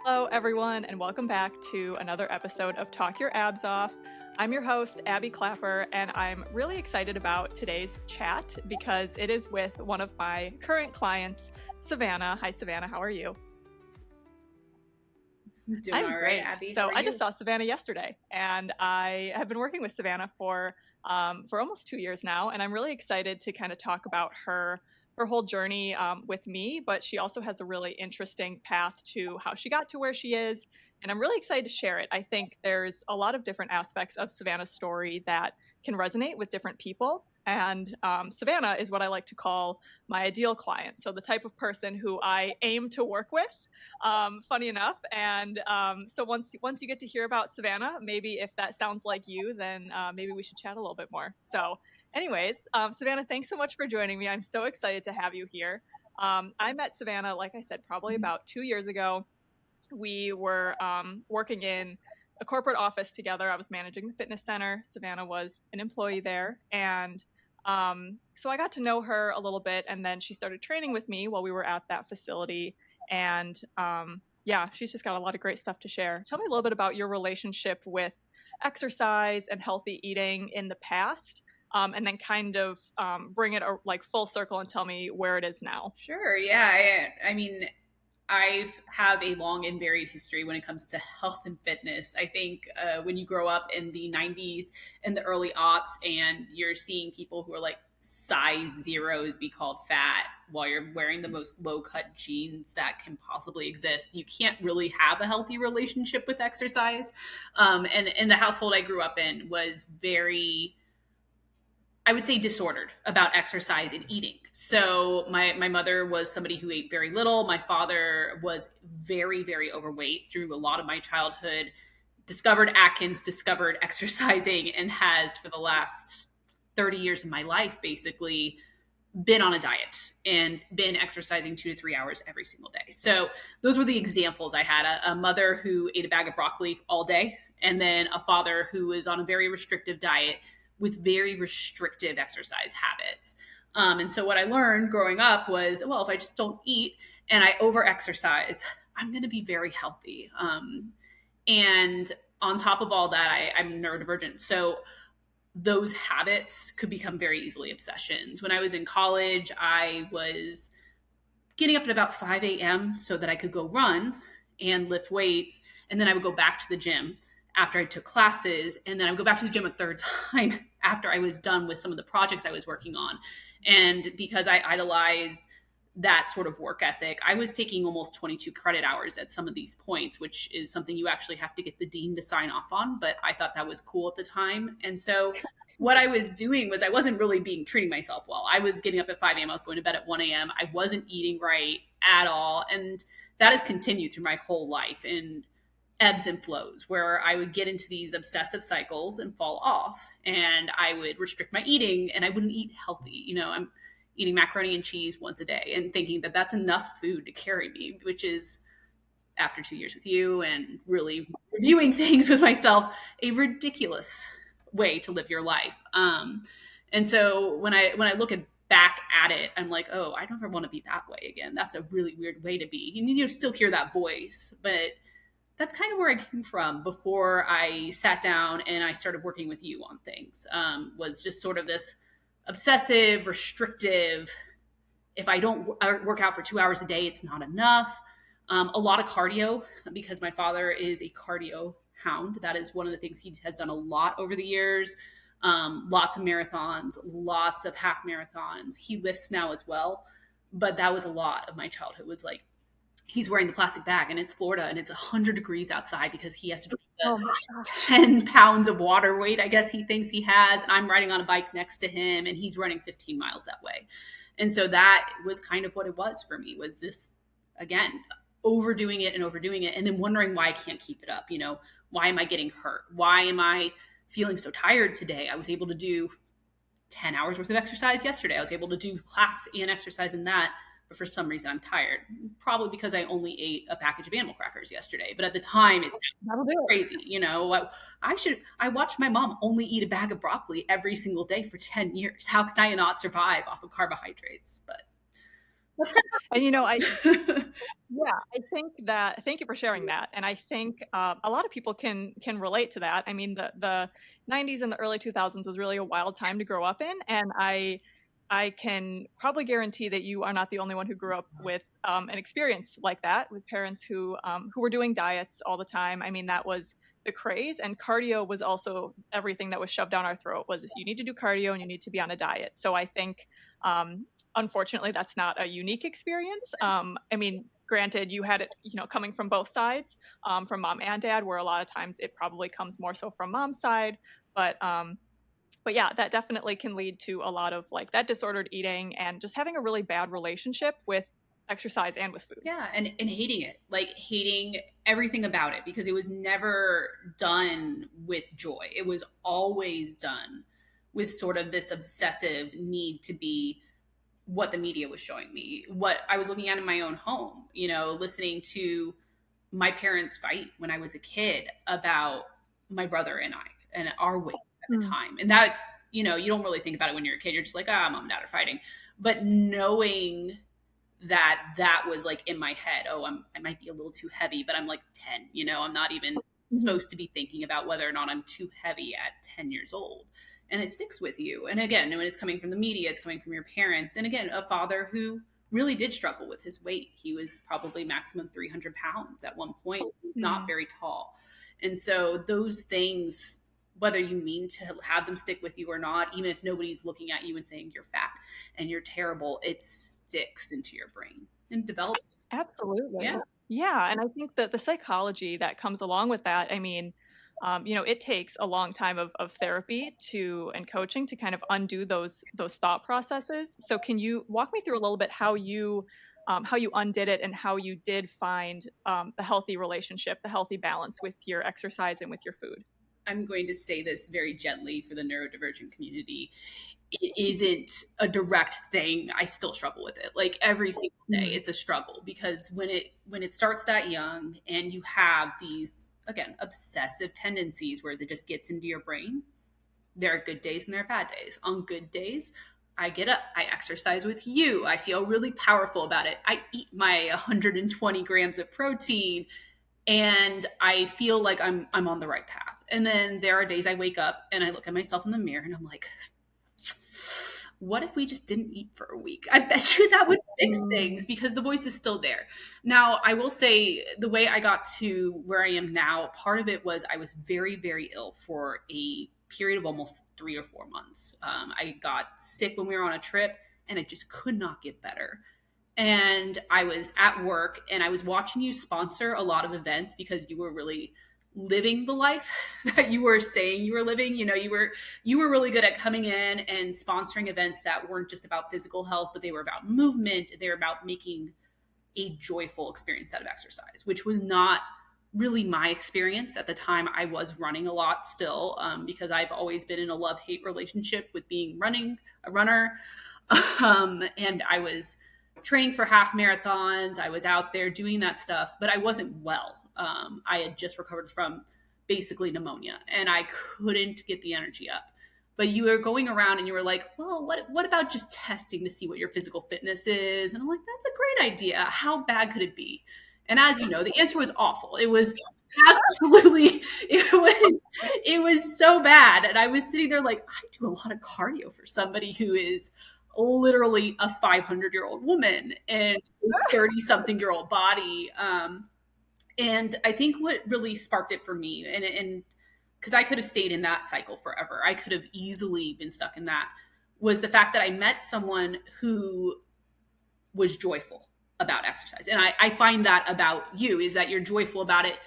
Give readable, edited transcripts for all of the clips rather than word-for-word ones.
Hello, everyone, and welcome back to another episode of Talk Your Abs Off. I'm your host, Abby Clapper, and I'm really excited about today's chat because it is with one of my current clients, Savannah. Hi, Savannah. How are you? Doing I'm all right, great. Abby. So How are I you? just saw Savannah yesterday, and I have been working with Savannah for almost 2 years now, and I'm really excited to kind of talk about her whole journey with me. But she also has a really interesting path to how she got to where she is, and I'm really excited to share it. I think there's a lot of different aspects of Savannah's story that can resonate with different people. And Savannah is what I like to call my ideal client. So the type of person who I aim to work with, funny enough. And so once you get to hear about Savannah, maybe if that sounds like you, then maybe we should chat a little bit more. So, anyways, Savannah, thanks so much for joining me. I'm so excited to have you here. I met Savannah, like I said, probably about 2 years ago. We were working in a corporate office together. I was managing the fitness center. Savannah was an employee there, and so I got to know her a little bit, and then she started training with me while we were at that facility. And yeah, she's just got a lot of great stuff to share. Tell me a little bit about your relationship with exercise and healthy eating in the past, and then kind of bring it like full circle and tell me where it is now. Sure. Yeah. I mean, I have a long and varied history when it comes to health and fitness. I think when you grow up in the 90s and the early aughts and you're seeing people who are like size zeros be called fat while you're wearing the most low cut jeans that can possibly exist, you can't really have a healthy relationship with exercise. And the household I grew up in was very, I would say, disordered about exercise and eating. So my mother was somebody who ate very little. My father was very, very overweight through a lot of my childhood, discovered Atkins, discovered exercising, and has for the last 30 years of my life basically been on a diet and been exercising 2 to 3 hours every single day. So those were the examples I had. A mother who ate a bag of broccoli all day, and then a father who was on a very restrictive diet with very restrictive exercise habits. And so what I learned growing up was, well, if I just don't eat and I over exercise, I'm going to be very healthy. And on top of all that, I'm neurodivergent. So those habits could become very easily obsessions. When I was in college, I was getting up at about 5 a.m. so that I could go run and lift weights. And then I would go back to the gym after I took classes. And then I would go back to the gym a third time after I was done with some of the projects I was working on. And because I idolized that sort of work ethic, I was taking almost 22 credit hours at some of these points, which is something you actually have to get the dean to sign off on. But I thought that was cool at the time. And so what I was doing was I wasn't really treating myself well. I was getting up at 5 a.m. I was going to bed at 1 a.m. I wasn't eating right at all. And that has continued through my whole life in ebbs and flows where I would get into these obsessive cycles and fall off. And I would restrict my eating and I wouldn't eat healthy. I'm eating macaroni and cheese once a day and thinking that that's enough food to carry me, which is, after 2 years with you and really reviewing things with myself, a ridiculous way to live your life. And so when I look back at it, I'm like, oh, I don't ever want to be that way again. That's a really weird way to be. And you still hear that voice, but that's kind of where I came from before I sat down and I started working with you on things. Was just sort of this obsessive, restrictive. If I don't work out for 2 hours a day, it's not enough. A lot of cardio because my father is a cardio hound. That is one of the things he has done a lot over the years. Lots of marathons, lots of half marathons. He lifts now as well, but that was a lot of my childhood. Was like he's wearing the plastic bag and it's Florida and it's 100 degrees outside because he has to drink the 10 pounds of water weight, I guess he thinks he has. And I'm riding on a bike next to him and he's running 15 miles that way. And so that was kind of what it was for me, was this, again, overdoing it and then wondering why I can't keep it up. Why am I getting hurt? Why am I feeling so tired today? I was able to do 10 hours worth of exercise yesterday. I was able to do class and exercise in that, but for some reason I'm tired. Probably because I only ate a package of animal crackers yesterday. But at the time it sounded crazy. I watched my mom only eat a bag of broccoli every single day for 10 years. How can I not survive off of carbohydrates? But And, yeah, I think that thank you for sharing that, and I think, a lot of people can relate to that. I mean, the '90s and the early 2000s was really a wild time to grow up in, and I can probably guarantee that you are not the only one who grew up with, an experience like that, with parents who were doing diets all the time. I mean, that was the craze, and cardio was also everything that was shoved down our throat was, "You need to do cardio and you need to be on a diet." So I think, unfortunately, that's not a unique experience. I mean, granted, you had it, coming from both sides, from mom and dad, where a lot of times it probably comes more so from mom's side. But but yeah, that definitely can lead to a lot of like that disordered eating and just having a really bad relationship with exercise and with food. Yeah, and hating it, like hating everything about it, because it was never done with joy. It was always done with sort of this obsessive need to be what the media was showing me, what I was looking at in my own home, listening to my parents fight when I was a kid about my brother and I and our weight at the Mm. time. And that's, you don't really think about it when you're a kid. You're just like, mom and dad are fighting. But knowing that was like in my head, I might be a little too heavy, but I'm like 10, I'm not even Mhm. supposed to be thinking about whether or not I'm too heavy at 10 years old. And it sticks with you. And again, when it's coming from the media, it's coming from your parents. And again, a father who really did struggle with his weight. He was probably maximum 300 pounds at one point. He's not Mm. very tall. And so those things, whether you mean to have them stick with you or not, even if nobody's looking at you and saying you're fat and you're terrible, it sticks into your brain and develops. Absolutely. Yeah. Yeah, and I think that the psychology that comes along with that, I mean, it takes a long time of therapy to and coaching to kind of undo those thought processes. So can you walk me through a little bit how you undid it and how you did find the healthy relationship, the healthy balance with your exercise and with your food? I'm going to say this very gently for the neurodivergent community. It isn't a direct thing. I still struggle with it. Like every single day, Mhm. it's a struggle, because when it starts that young and you have these, again, obsessive tendencies where it just gets into your brain, there are good days and there are bad days. On good days, I get up, I exercise with you, I feel really powerful about it. I eat my 120 grams of protein and I feel like I'm on the right path. And then there are days I wake up and I look at myself in the mirror and I'm like, what if we just didn't eat for a week? I bet you that would fix Mm. things, because the voice is still there. Now, I will say the way I got to where I am now, part of it was I was very, very ill for a period of almost 3 or 4 months. I got sick when we were on a trip and it just could not get better. And I was at work and I was watching you sponsor a lot of events because you were really living the life that you were saying you were living. You were really good at coming in and sponsoring events that weren't just about physical health, but they were about movement. They were about making a joyful experience out of exercise, which was not really my experience at the time. I was running a lot still, because I've always been in a love-hate relationship with being running a runner. And I was training for half marathons. I was out there doing that stuff, but I wasn't well. I had just recovered from basically pneumonia and I couldn't get the energy up. But you were going around and you were like, well, what about just testing to see what your physical fitness is? And I'm like, that's a great idea. How bad could it be? And as you know, the answer was awful. It was absolutely, it was so bad. And I was sitting there like, I do a lot of cardio for somebody who is literally a 500-year-old woman and a 30 something year old body. And I think what really sparked it for me, and because I could have stayed in that cycle forever, I could have easily been stuck in that, was the fact that I met someone who was joyful about exercise. And I find that about you, is that you're joyful about it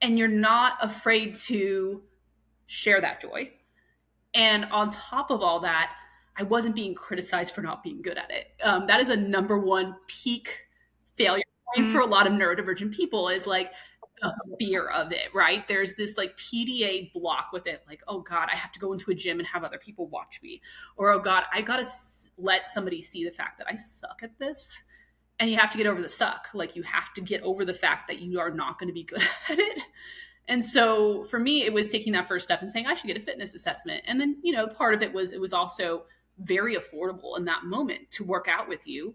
and you're not afraid to share that joy. And on top of all that, I wasn't being criticized for not being good at it. That is a number one peak failure point Mm. for a lot of neurodivergent people, is like the fear of it, right? There's this like PDA block with it, like, oh God, I have to go into a gym and have other people watch me. Or, oh God, I got to let somebody see the fact that I suck at this. And you have to get over the suck. Like, you have to get over the fact that you are not going to be good at it. And so for me, it was taking that first step and saying, I should get a fitness assessment. And then, part of it was also very affordable in that moment to work out with you.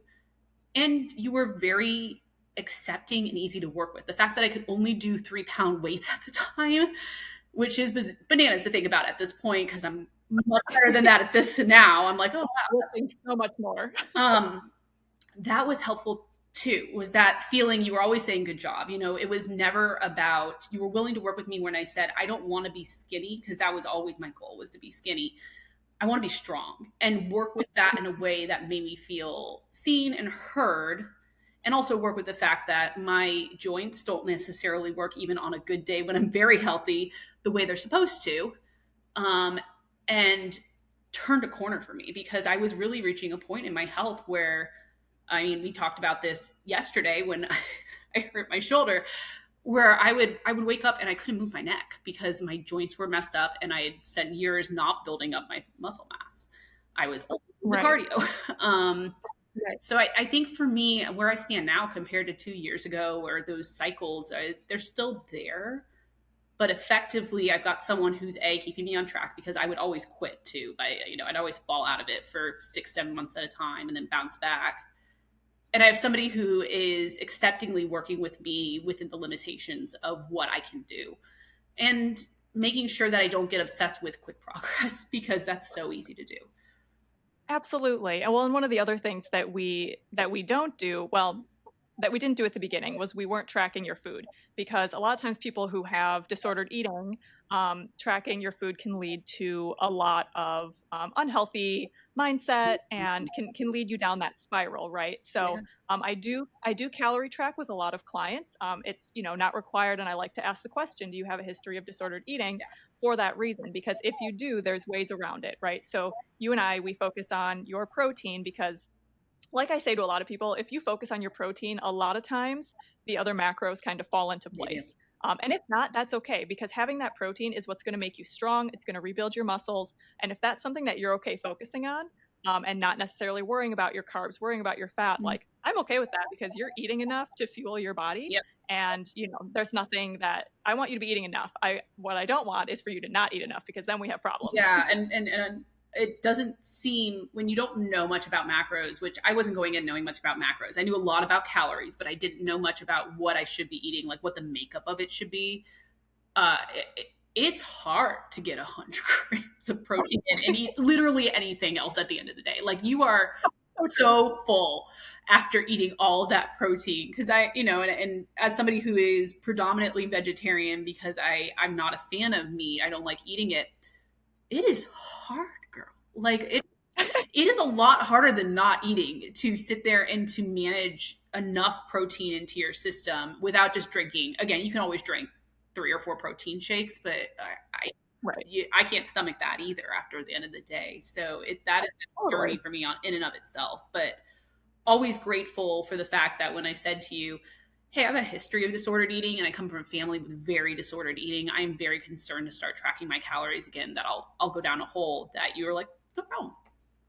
And you were very accepting and easy to work with. The fact that I could only do 3-pound weights at the time, which is bananas to think about at this point, because I'm much better than that at this now. I'm like, oh wow, Lifting so much more. that was helpful too. Was that feeling you were always saying good job? It was never about, you were willing to work with me when I said I don't want to be skinny, because that was always my goal, was to be skinny. I want to be strong, and work with that in a way that made me feel seen and heard, and also work with the fact that my joints don't necessarily work even on a good day when I'm very healthy the way they're supposed to. And turned a corner for me, because I was really reaching a point in my health where, I mean, we talked about this yesterday when I hurt my shoulder, where I would wake up and I couldn't move my neck because my joints were messed up, and I had spent years not building up my muscle mass. I was the Right. cardio. Right. So I think for me, where I stand now compared to 2 years ago, where those cycles, they're still there, but effectively I've got someone who's keeping me on track, because I would always quit too. I'd always fall out of it for 6-7 months at a time and then bounce back. And I have somebody who is acceptingly working with me within the limitations of what I can do, and making sure that I don't get obsessed with quick progress, because that's so easy to do. Absolutely. And well, and one of the other things that we don't do, well, that we didn't do at the beginning, was we weren't tracking your food, because a lot of times people who have disordered eating, tracking your food can lead to a lot of unhealthy mindset, and can lead you down that spiral, right? So Yeah. I do calorie track with a lot of clients. It's not required, and I like to ask the question: do you have a history of disordered eating? Yeah. For that reason, because if you do, there's ways around it, right? So you and I, we focus on your protein, because like I say to a lot of people, if you focus on your protein, a lot of times the other macros kind of fall into Yeah. place. And if not, that's okay, because having that protein is what's going to make you strong. It's going to rebuild your muscles. And if that's something that you're okay focusing on, and not necessarily worrying about your carbs, worrying about your fat, Mhm. like I'm okay with that, because you're eating enough to fuel your body. Yep. And there's nothing that I want you to be eating enough. What I don't want is for you to not eat enough, because then we have problems. Yeah. And it doesn't seem, when you don't know much about macros, which I wasn't going in knowing much about macros. I knew a lot about calories, but I didn't know much about what I should be eating, like what the makeup of it should be. It's hard to get 100 grams of protein in and eat literally anything else at the end of the day. Like, you are so full after eating all of that protein. Because and as somebody who is predominantly vegetarian, because I'm not a fan of meat, I don't like eating it. It is hard, girl. Like, it is a lot harder than not eating, to sit there and to manage enough protein into your system without just drinking. Again, you can always drink 3 or 4 protein shakes, but Right. I can't stomach that either after the end of the day. So that is a journey Totally. for me in and of itself. But always grateful for the fact that when I said to you, hey, I have a history of disordered eating, and I come from a family with very disordered eating, I am very concerned to start tracking my calories again, that I'll go down a hole, that you were like, no problem.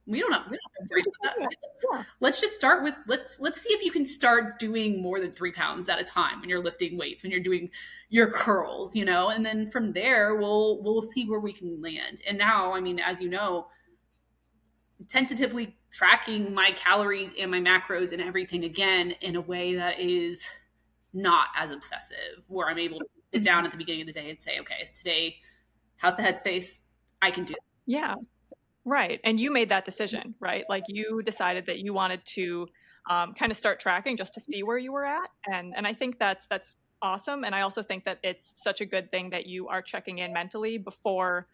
We don't have to worry about that. Yeah. Let's just start with, let's see if you can start doing more than 3 pounds at a time when you're lifting weights, when you're doing your curls, and then from there we'll see where we can land. And now, I mean, as you know, tentatively tracking my calories and my macros and everything again in a way that is not as obsessive, where I'm able to sit down at the beginning of the day and say, okay, is today, how's the headspace? I can do it. Yeah. Right. And you made that decision, right? Like, you decided that you wanted to kind of start tracking just to see where you were at. And I think that's awesome. And I also think that it's such a good thing that you are checking in mentally before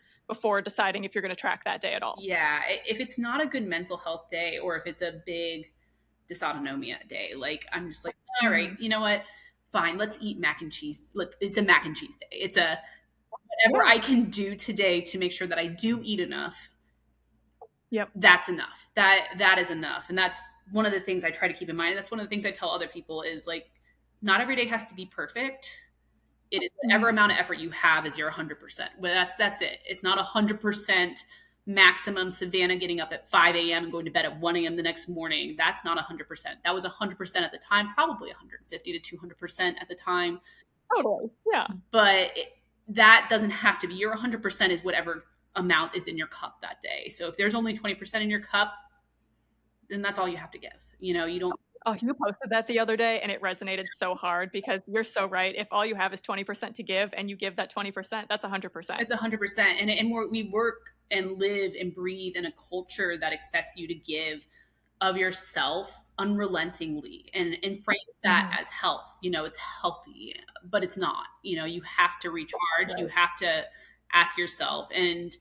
deciding if you're going to track that day at all. Yeah. If it's not a good mental health day, or if it's a big dysautonomia day, like, I'm just like, all right, you know what? Fine, let's eat mac and cheese. It's a mac and cheese day. It's a whatever I can do today to make sure that I do eat enough. Yep. That's enough. That is enough. And that's one of the things I try to keep in mind. And that's one of the things I tell other people is, like, not every day has to be perfect. It is whatever amount of effort you have is your 100%. Well, that's it. It's not 100% maximum Savannah getting up at 5 a.m. and going to bed at 1 a.m. the next morning. That's not 100%. That was 100% at the time, probably 150 to 200% at the time. Totally. Yeah. But that doesn't have to be. Your 100% is whatever amount is in your cup that day. So if there's only 20% in your cup, then that's all you have to give. You don't Oh, you posted that the other day and it resonated so hard because you're so right. If all you have is 20% to give and you give that 20%, that's 100%. It's 100%. And we work and live and breathe in a culture that expects you to give of yourself unrelentingly and frame that Mhm. as health. It's healthy, but it's not. You have to recharge, you Right. have to ask yourself. And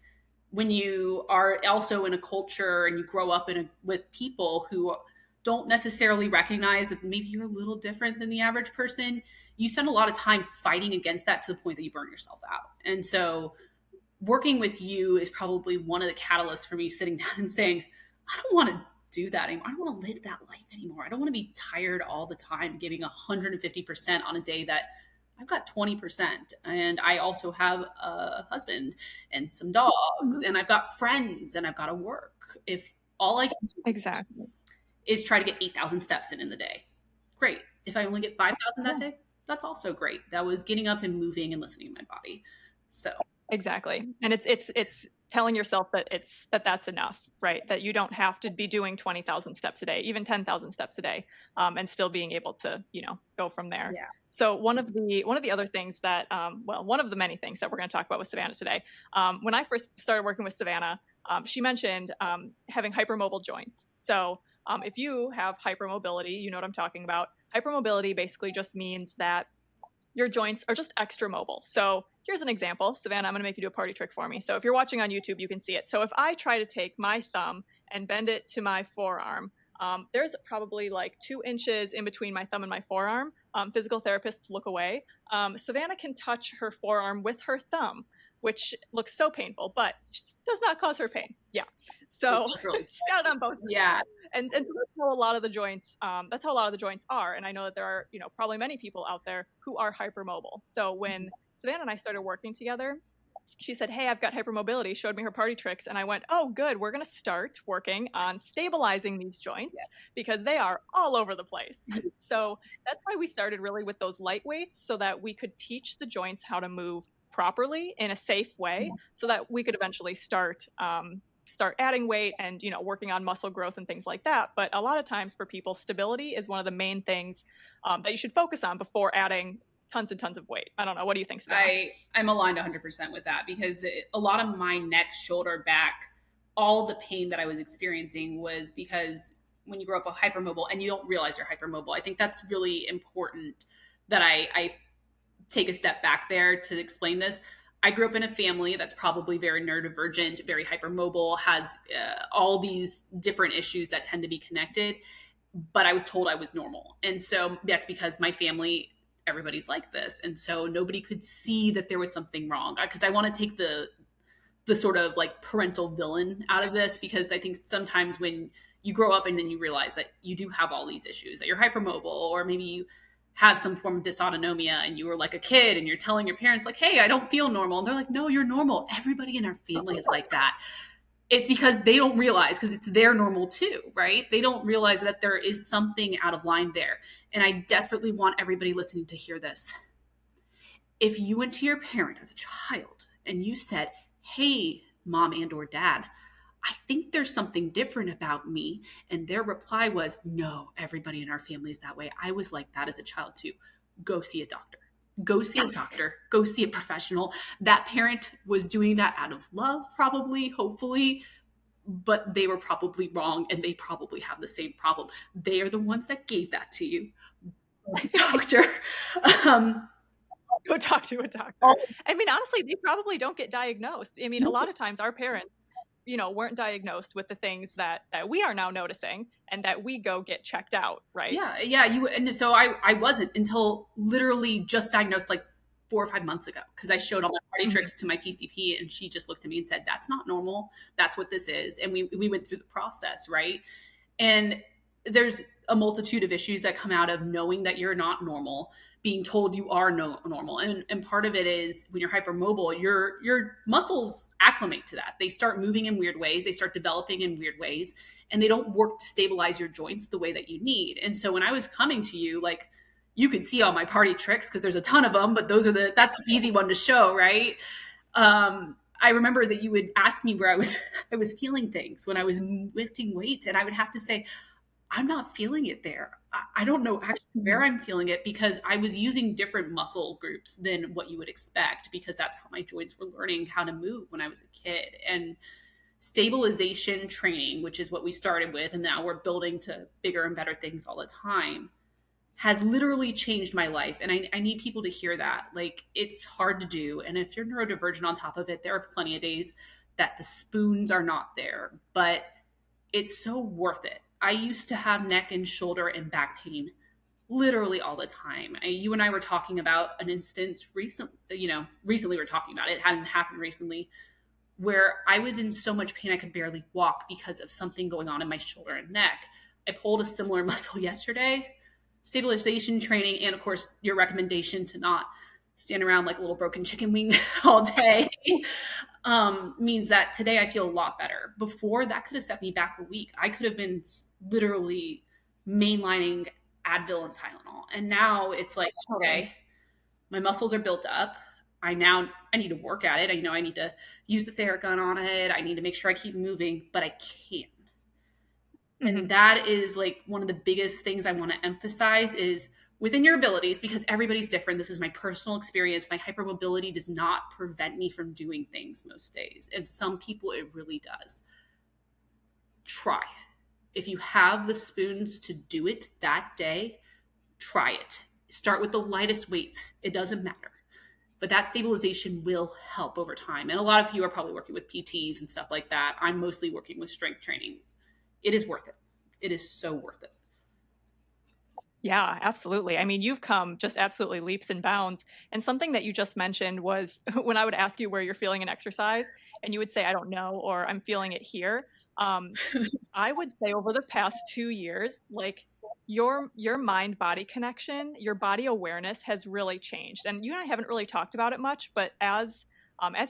when you are also in a culture and you grow up with people who don't necessarily recognize that maybe you're a little different than the average person, you spend a lot of time fighting against that to the point that you burn yourself out. And so working with you is probably one of the catalysts for me sitting down and saying, I don't want to do that anymore. I don't want to live that life anymore. I don't want to be tired all the time, giving 150% on a day that I've got 20%. And I also have a husband and some dogs, Mhm. and I've got friends, and I've got to work. If all I can do Exactly. is try to get 8,000 steps in the day, great. If I only get 5,000 that Yeah. day, that's also great. That was getting up and moving and listening to my body. So, Exactly. And it's telling yourself that that's enough, right? That you don't have to be doing 20,000 steps a day, even 10,000 steps a day, and still being able to, go from there. yeah. So one of the other things that, well, one of the many things that we're going to talk about with Savannah today, when I first started working with Savannah, she mentioned having hypermobile joints. So if you have hypermobility, you know what I'm talking about. Hypermobility basically just means that your joints are just extra mobile. So here's an example. Savannah, I'm going to make you do a party trick for me. So if you're watching on YouTube, you can see it. So if I try to take my thumb and bend it to my forearm, there's probably like 2 inches in between my thumb and my forearm. Physical therapists look away. Savannah can touch her forearm with her thumb, which looks so painful, but does not cause her pain. Yeah. So Really, she's got it on both. yeah. And so that's how a lot of the joints that's how a lot of the joints are. And I know that there are, probably many people out there who are hypermobile. So when Savannah and I started working together, she said, hey, I've got hypermobility, showed me her party tricks, and I went, oh good, we're going to start working on stabilizing these joints because they are all over the place. So that's why we started really with those light weights, so that we could teach the joints how to move properly in a safe way, so that we could eventually start adding weight and working on muscle growth and things like that. But a lot of times for people, stability is one of the main things that you should focus on before adding tons and tons of weight. I don't know, what do you think, Savannah? I'm aligned 100% with that because a lot of my neck, shoulder, back, all the pain that I was experiencing was because when you grow up a hypermobile and you don't realize you're hypermobile, I think that's really important that I take a step back there to explain this. I grew up in a family that's probably very neurodivergent, very hypermobile, has all these different issues that tend to be connected, but I was told I was normal. And so that's because my family, everybody's like this. And so nobody could see that there was something wrong. Because I want to take the sort of like parental villain out of this, because I think sometimes when you grow up and then you realize that you do have all these issues, that you're hypermobile, or maybe you have some form of dysautonomia and you were like a kid and you're telling your parents like, hey, I don't feel normal. And they're like, no, you're normal. Everybody in our family is like that. It's because they don't realize, because it's their normal too, right? They don't realize that there is something out of line there. And I desperately want everybody listening to hear this. If you went to your parent as a child and you said, hey, mom and or dad, I think there's something different about me. And their reply was, no, everybody in our family is that way. I was like that as a child too. Go see a doctor. Go see a doctor. Go see a professional. That parent was doing that out of love, probably, hopefully, but they were probably wrong and they probably have the same problem. They are the ones that gave that to you. Doctor. Um, Go talk to a doctor. I mean, honestly, they probably don't get diagnosed. I mean, a lot of times our parents, weren't diagnosed with the things that we are now noticing and that we go get checked out, right? yeah. And so I wasn't until literally just diagnosed like 4 or 5 months ago, because I showed all my party Mhm. tricks to my PCP and she just looked at me and said, that's not normal. That's what this is. And we went through the process, right? And there's a multitude of issues that come out of knowing that you're not normal, being told you are normal. And part of it is when you're hypermobile, your muscles acclimate to that. They start moving in weird ways. They start developing in weird ways, and they don't work to stabilize your joints the way that you need. And so when I was coming to you, like, you could see all my party tricks because there's a ton of them, but that's the easy one to show, right? I remember that you would ask me where I was feeling things when I was lifting weights, and I would have to say, I'm not feeling it there. I don't know actually where Mhm. I'm feeling it because I was using different muscle groups than what you would expect because that's how my joints were learning how to move when I was a kid. And stabilization training, which is what we started with, and now we're building to bigger and better things all the time, has literally changed my life. And I need people to hear that. Like, it's hard to do. And if you're neurodivergent on top of it, there are plenty of days that the spoons are not there, but it's so worth it. I used to have neck and shoulder and back pain literally all the time. You and I were talking about an instance recently we're talking about it. It hasn't happened recently, where I was in so much pain I could barely walk because of something going on in my shoulder and neck. I pulled a similar muscle yesterday. Stabilization training, and of course, your recommendation to not stand around like a little broken chicken wing all day, means that today I feel a lot better. Before, that could have set me back a week. I could have been literally mainlining Advil and Tylenol. And now it's like, Totally. okay, my muscles are built up. I need to work at it. I need to use the Theragun on it. I need to make sure I keep moving, but I can't. And Mhm. that is like one of the biggest things I want to emphasize is within your abilities, because everybody's different. This is my personal experience. My hypermobility does not prevent me from doing things most days. And some people it really does. Try. If you have the spoons to do it that day, try it. Start with the lightest weights. It doesn't matter. But that stabilization will help over time. And a lot of you are probably working with PTs and stuff like that. I'm mostly working with strength training. It is worth it. It is so worth it. Yeah, absolutely. I mean, you've come just absolutely leaps and bounds. And something that you just mentioned was when I would ask you where you're feeling an exercise, and you would say, I don't know, or I'm feeling it here. Um, I would say over the past 2 years, like, your mind-body connection, your body awareness has really changed, and you and I haven't really talked about it much, but as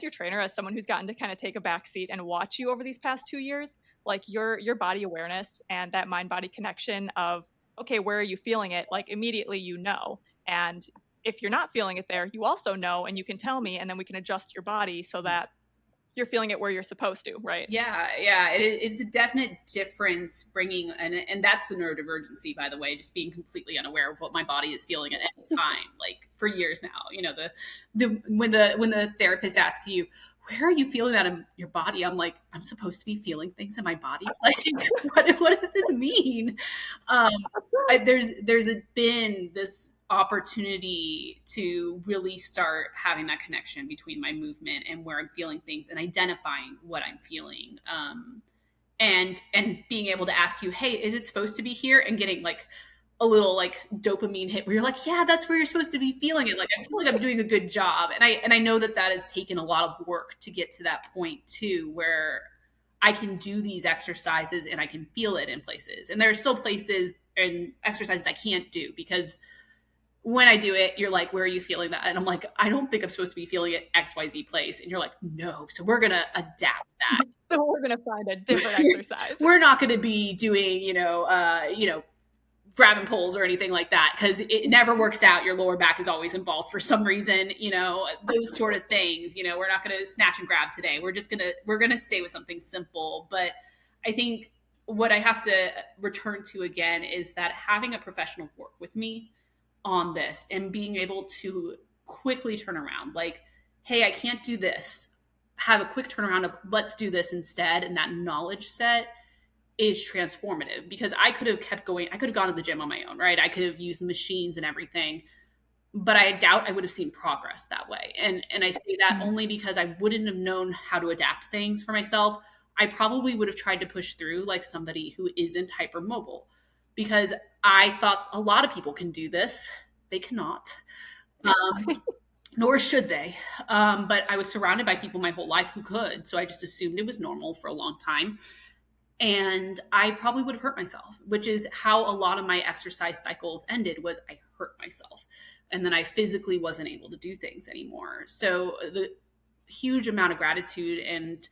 your trainer, as someone who's gotten to kinda take a back seat and watch you over these past 2 years, like, your body awareness and that mind-body connection of, "Okay, where are you feeling it?" Like, immediately you know, and if you're not feeling it there, you also know, and you can tell me, and then we can adjust your body so that you're feeling it where you're supposed to, right? Yeah, it's a definite difference bringing, and that's the neurodivergency, by the way, just being completely unaware of what my body is feeling at any time, like for years now. When the therapist asks you, where are you feeling that in your body? I'm like, I'm supposed to be feeling things in my body. Like, what does this mean? Um, been this opportunity to really start having that connection between my movement and where I'm feeling things and identifying what I'm feeling. And being able to ask you, hey, is it supposed to be here? And getting like a little like dopamine hit where you're like, yeah, that's where you're supposed to be feeling it. Like, I feel like I'm doing a good job. And I know that has taken a lot of work to get to that point too, where I can do these exercises and I can feel it in places. And there are still places and exercises I can't do because when I do it, you're like, where are you feeling that? And I'm like, I don't think I'm supposed to be feeling it XYZ place. And you're like, no. So we're going to adapt that. So we're gonna find a different exercise. We're not going to be doing, grabbing poles or anything like that because it never works out. Your lower back is always involved for some reason, those sort of things. We're not going to snatch and grab today. We're going to stay with something simple. But I think what I have to return to again is that having a professional work with me on this and being able to quickly turn around, like, hey, I can't do this. Have a quick turnaround of let's do this instead. And that knowledge set is transformative because I could have kept going. I could have gone to the gym on my own, right? I could have used the machines and everything, but I doubt I would have seen progress that way. And I say that Mhm. only because I wouldn't have known how to adapt things for myself. I probably would have tried to push through like somebody who isn't hypermobile because I thought a lot of people can do this. They cannot. Nor should they. But I was surrounded by people my whole life who could. So I just assumed it was normal for a long time. And I probably would have hurt myself, which is how a lot of my exercise cycles ended was I hurt myself. And then I physically wasn't able to do things anymore. So the huge amount of gratitude and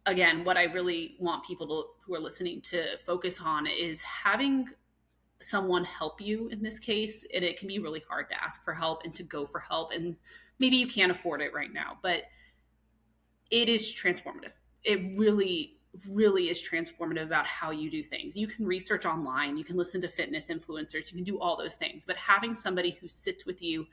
again, what I really want who are listening to focus on is having someone help you in this case. And it can be really hard to ask for help and to go for help. And maybe you can't afford it right now, but it is transformative. It really really is transformative about how you do things. You can research online, you can listen to fitness influencers, you can do all those things, but having somebody who sits with you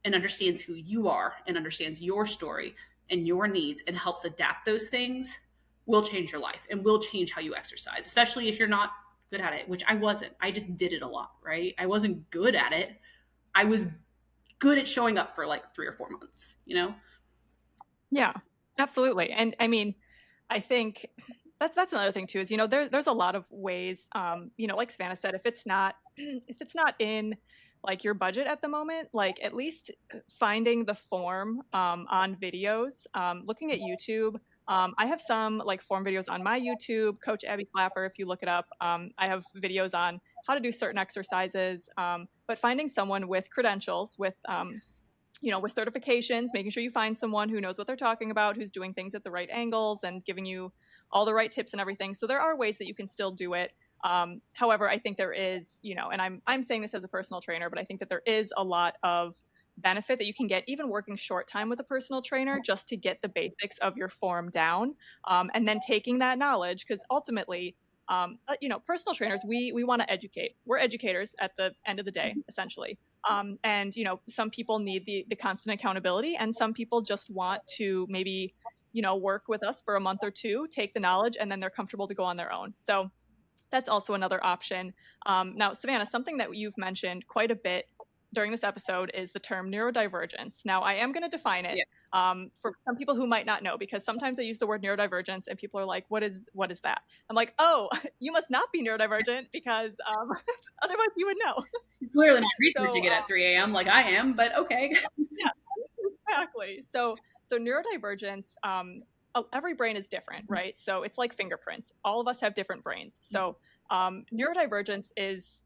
and understands who you are and understands your story and your needs and helps adapt those things will change your life and will change how you exercise, especially if you're not good at it, which I wasn't. I just did it a lot, right? I wasn't good at it. I was good at showing up for like 3 or 4 months, you know? Yeah, absolutely. And I mean, I think that's another thing too is, there's a lot of ways, like Savannah said, if it's not if it's not in like your budget at the moment, like at least finding the form on videos, looking at YouTube. I have some like form videos on my YouTube, Coach Abby Clapper, if you look it up. I have videos on how to do certain exercises, but finding someone with credentials, Yes. with certifications, making sure you find someone who knows what they're talking about, who's doing things at the right angles and giving you all the right tips and everything. So there are ways that you can still do it. However, I think there is, and I'm saying this as a personal trainer, but I think that there is a lot of benefit that you can get even working short time with a personal trainer just to get the basics of your form down, and then taking that knowledge because ultimately, personal trainers, we want to educate. We're educators at the end of the day, essentially. And some people need the constant accountability, and some people just want to maybe work with us for a month or two, take the knowledge, and then they're comfortable to go on their own. So that's also another option. Now, Savannah, something that you've mentioned quite a bit during this episode is the term neurodivergence. Now, I am going to define it Yeah. for some people who might not know, because sometimes I use the word neurodivergence and people are like, what is that? I'm like, oh, you must not be neurodivergent because otherwise you would know. You're clearly not So researching it at 3 a.m. like I am, but okay. yeah, exactly. So neurodivergence, every brain is different, right? So it's like fingerprints. All of us have different brains. So neurodivergence is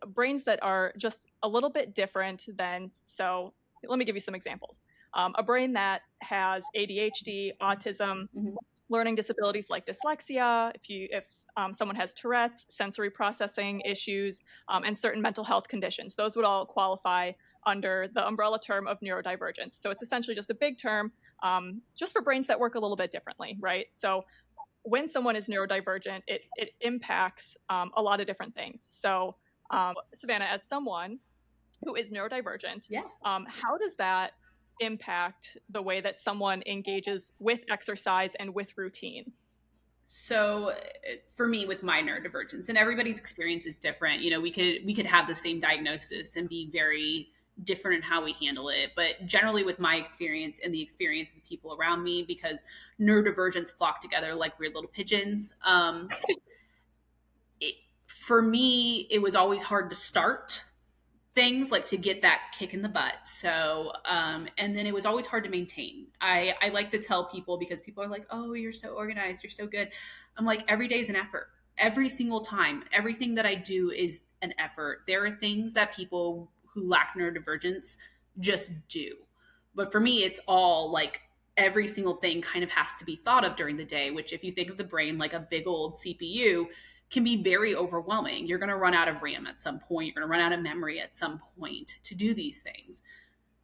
brains that are just a little bit different than. So let me give you some examples. A brain that has ADHD, autism, Mhm. learning disabilities like dyslexia, if someone has Tourette's, sensory processing issues, and certain mental health conditions, those would all qualify under the umbrella term of neurodivergence. So it's essentially just a big term, just for brains that work a little bit differently, right? So when someone is neurodivergent, it impacts a lot of different things. So Savannah, as someone who is neurodivergent, Yeah. how does that impact the way that someone engages with exercise and with routine? So for me with my neurodivergence, and everybody's experience is different, we could have the same diagnosis and be very different in how we handle it, but generally with my experience and the experience of the people around me, because neurodivergents flock together like weird little pigeons. It, for me, it was always hard to start things, like to get that kick in the butt. So, and then it was always hard to maintain. I like to tell people, because people are like, oh, you're so organized, you're so good. I'm like, every day is an effort. Every single time, everything that I do is an effort. There are things that people who lack neurodivergence just do. But for me, it's all like every single thing kind of has to be thought of during the day, which, if you think of the brain like a big old CPU, can be very overwhelming. You're going to run out of RAM at some point. You're going to run out of memory at some point to do these things.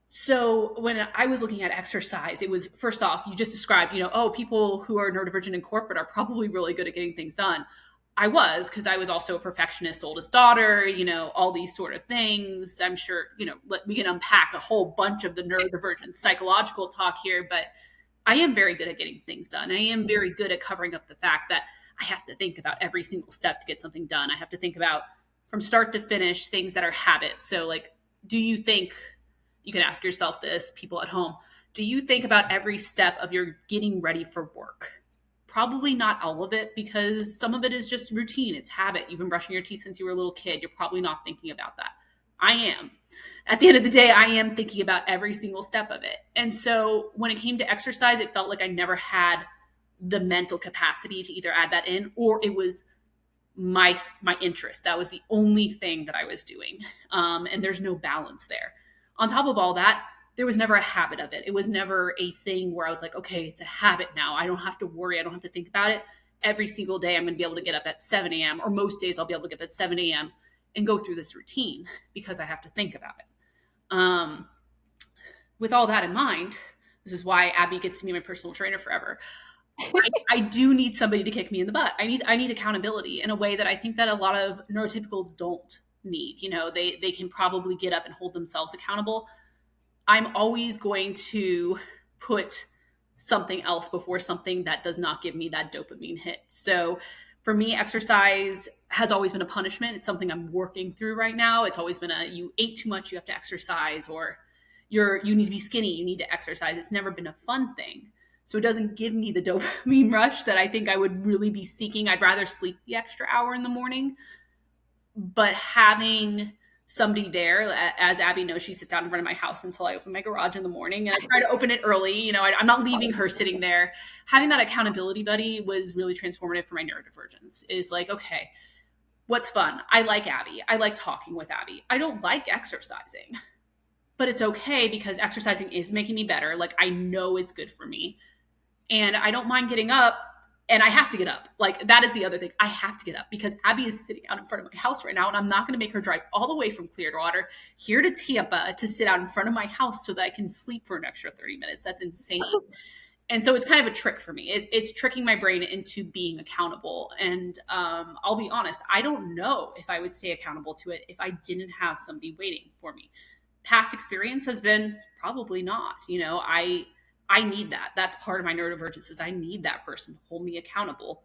So when I was looking at exercise, it was, first off, you just described, oh, people who are neurodivergent in corporate are probably really good at getting things done. I was, because I was also a perfectionist, oldest daughter, all these sort of things. I'm sure, we can unpack a whole bunch of the neurodivergent psychological talk here, but I am very good at getting things done. I am very good at covering up the fact that I have to think about every single step to get something done. I have to think about from start to finish things that are habits. So, like, do you think, you can ask yourself this, people at home, do you think about every step of your getting ready for work? Probably not all of it, because some of it is just routine. It's habit. You've been brushing your teeth since you were a little kid. You're probably not thinking about that. I am. At the end of the day, I am thinking about every single step of it. And so when it came to exercise, it felt like I never had the mental capacity to either add that in, or it was my interest. That was the only thing that I was doing. And there's no balance there. On top of all that, there was never a habit of it. It was never a thing where I was like, okay, it's a habit now. I don't have to worry. I don't have to think about it. Every single day, I'm going to be able to get up at 7 a.m., or most days I'll be able to get up at 7 a.m. and go through this routine because I have to think about it. With all that in mind, this is why Abby gets to be my personal trainer forever. I do need somebody to kick me in the butt. I need accountability in a way that I think that a lot of neurotypicals don't need. You know, they can probably get up and hold themselves accountable. I'm always going to put something else before something that does not give me that dopamine hit. So for me, exercise has always been a punishment. It's something I'm working through right now. It's always been you ate too much, you have to exercise, or you need to be skinny, you need to exercise. It's never been a fun thing. So it doesn't give me the dopamine rush that I think I would really be seeking. I'd rather sleep the extra hour in the morning, but having somebody there, as Abby knows, she sits out in front of my house until I open my garage in the morning, and I try to open it early. You know, I'm not leaving her sitting there. Having that accountability buddy was really transformative for my neurodivergence. Is like, okay, what's fun? I like Abby. I like talking with Abby. I don't like exercising, but it's okay because exercising is making me better. Like, I know it's good for me, and I don't mind getting up, and I have to get up. Like, that is the other thing. I have to get up because Abby is sitting out in front of my house right now, and I'm not going to make her drive all the way from Clearwater here to Tampa to sit out in front of my house so that I can sleep for an extra 30 minutes. That's insane. And so it's kind of a trick for me. It's tricking my brain into being accountable. And I'll be honest, I don't know if I would stay accountable to it if I didn't have somebody waiting for me. Past experience has been probably not. You know, I need that. That's part of my neurodivergence is I need that person to hold me accountable.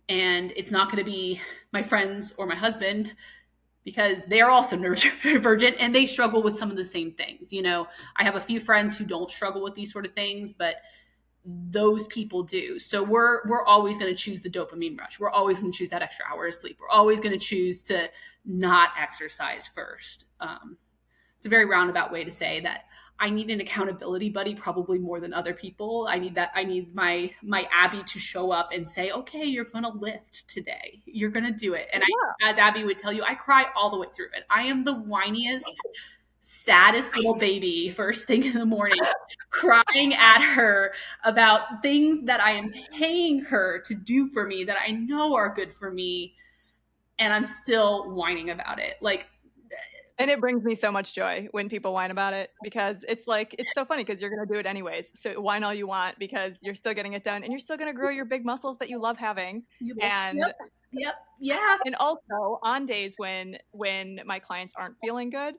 And it's not going to be my friends or my husband because they are also neurodivergent and they struggle with some of the same things. You know, I have a few friends who don't struggle with these sort of things, but those people do. So we're always going to choose the dopamine rush. We're always going to choose that extra hour of sleep. We're always going to choose to not exercise first. It's a very roundabout way to say that I need an accountability buddy probably more than other people. I need my Abby to show up and say, okay, you're going to lift today. You're going to do it. And Yeah. as Abby would tell you, I cry all the way through it. I am the whiniest, saddest little baby first thing in the morning, crying at her about things that I am paying her to do for me that I know are good for me. And I'm still whining about it. Like, And it brings me so much joy when people whine about it because it's like, it's so funny because you're going to do it anyways. So whine all you want because you're still getting it done and you're still going to grow your big muscles that you love having. And yep, yeah. and also on days when my clients aren't feeling good,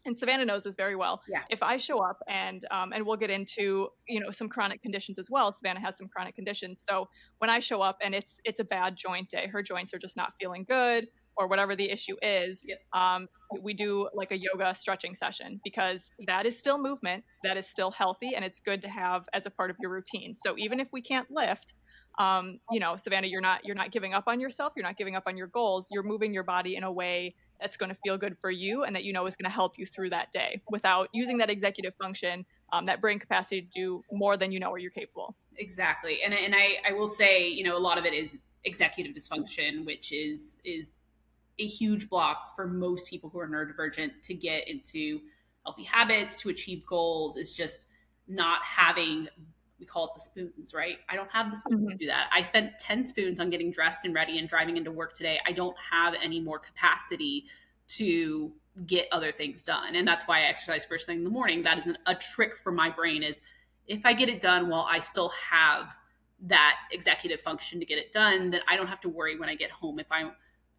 and Savannah knows this very well. Yeah. If I show up and we'll get into, you know, some chronic conditions as well. Savannah has some chronic conditions. So when I show up and it's a bad joint day, her joints are just not feeling good or whatever the issue is, Yep. we do like a yoga stretching session because that is still movement, that is still healthy, and it's good to have as a part of your routine. So even if we can't lift, you know, Savannah, you're not giving up on yourself, you're not giving up on your goals, you're moving your body in a way that's going to feel good for you and that you know is going to help you through that day without using that executive function, that brain capacity to do more than you know or you're capable. Exactly. And I will say, you know, a lot of it is executive dysfunction, which is a huge block for most people who are neurodivergent to get into healthy habits, to achieve goals, is just not having, we call it the spoons, right? I don't have the spoons to do that. I spent 10 spoons on getting dressed and ready and driving into work today. I don't have any more capacity to get other things done. And that's why I exercise first thing in the morning. That is a trick for my brain is if I get it done while I still have that executive function to get it done, then I don't have to worry when I get home if I'm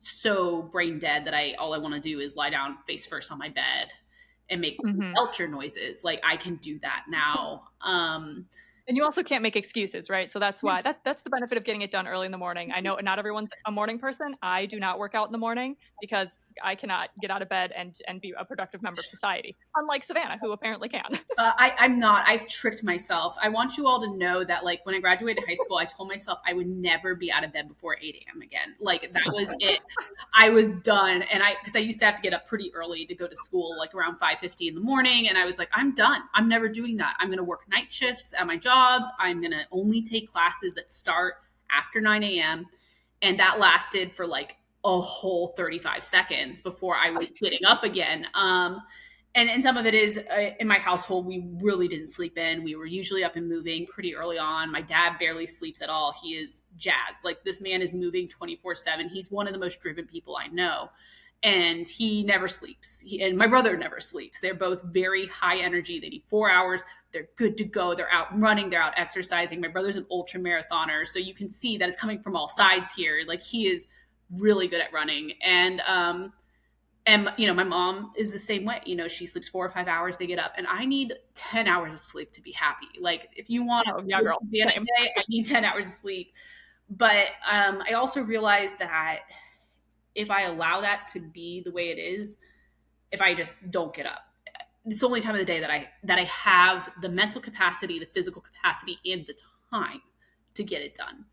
so brain dead that all I want to do is lie down face first on my bed and make belcher noises. Like, I can do that now. And you also can't make excuses, right? So that's why that's the benefit of getting it done early in the morning. I know not everyone's a morning person. I do not work out in the morning because I cannot get out of bed and be a productive member of society, unlike Savannah, who apparently can. I'm not. I've tricked myself. I want you all to know that, like, when I graduated high school, I told myself I would never be out of bed before 8 a.m. again. Like, that was it. I was done. And because I used to have to get up pretty early to go to school, like around 5:50 in the morning. And I was like, I'm done. I'm never doing that. I'm going to work night shifts at my jobs. I'm going to only take classes that start after 9 a.m. And that lasted for like a whole 35 seconds before I was getting up again. And some of it is in my household, we really didn't sleep in. We were usually up and moving pretty early on. My dad barely sleeps at all. He is jazzed. Like, this man is moving 24/7. He's one of the most driven people I know. and he never sleeps. And my brother never sleeps. They're both very high energy. They need 4 hours. They're good to go. They're out running. They're out exercising. My brother's an ultra marathoner, so you can see that it's coming from all sides here. Like, he is really good at running, and my mom is the same way. She sleeps 4 or 5 hours. They get up, and I need 10 hours of sleep to be happy. Like, if you want Oh, yeah, girl. to be in a Same. day, I need 10 hours of sleep. But I also realized that if I allow that to be the way it is, if I just don't get up, it's the only time of the day that I have the mental capacity, the physical capacity, and the time to get it done.